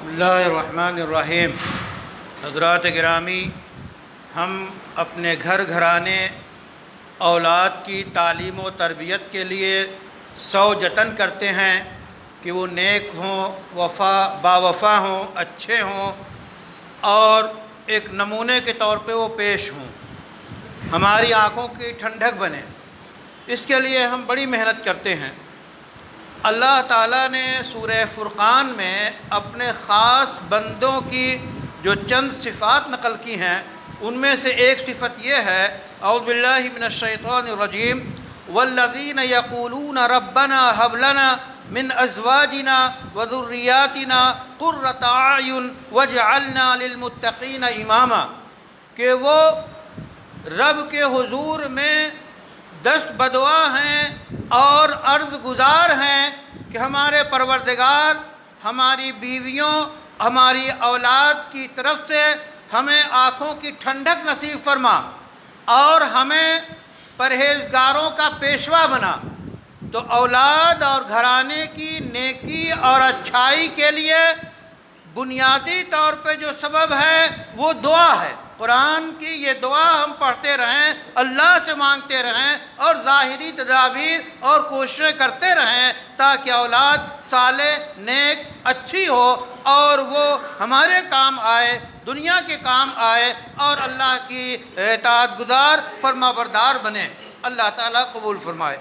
بسم اللہ الرحمن الرحیم۔ حضرات گرامی، ہم اپنے گھر گھرانے اولاد کی تعلیم و تربیت کے لیے سو جتن کرتے ہیں کہ وہ نیک ہوں، باوفا ہوں، اچھے ہوں اور ایک نمونے کے طور پہ وہ پیش ہوں، ہماری آنکھوں کی ٹھنڈک بنے۔ اس کے لیے ہم بڑی محنت کرتے ہیں۔ اللہ تعالیٰ نے سورہ فرقان میں اپنے خاص بندوں کی جو چند صفات نقل کی ہیں، ان میں سے ایک صفت یہ ہے، اعوذ باللہ من الشیطان الرجیم، والذین یقولون ربنا ھب لنا من ازواجنا وذریاتنا قرۃ اعین واجعلنا للمتقین اماما، کہ وہ رب کے حضور میں دست بدعا ہیں اور عرض گزار ہیں کہ ہمارے پروردگار ہماری بیویوں، ہماری اولاد کی طرف سے ہمیں آنکھوں کی ٹھنڈک نصیب فرما اور ہمیں پرہیزگاروں کا پیشوا بنا۔ تو اولاد اور گھرانے کی نیکی اور اچھائی کے لیے بنیادی طور پہ جو سبب ہے وہ دعا ہے۔ قرآن کی یہ دعا ہم پڑھتے رہیں، اللہ سے مانگتے رہیں اور ظاہری تدابیر اور کوششیں کرتے رہیں تاکہ اولاد صالح، نیک، اچھی ہو اور وہ ہمارے کام آئے، دنیا کے کام آئے اور اللہ کی اطاعت گزار، فرما بردار بنے۔ اللہ تعالیٰ قبول فرمائے۔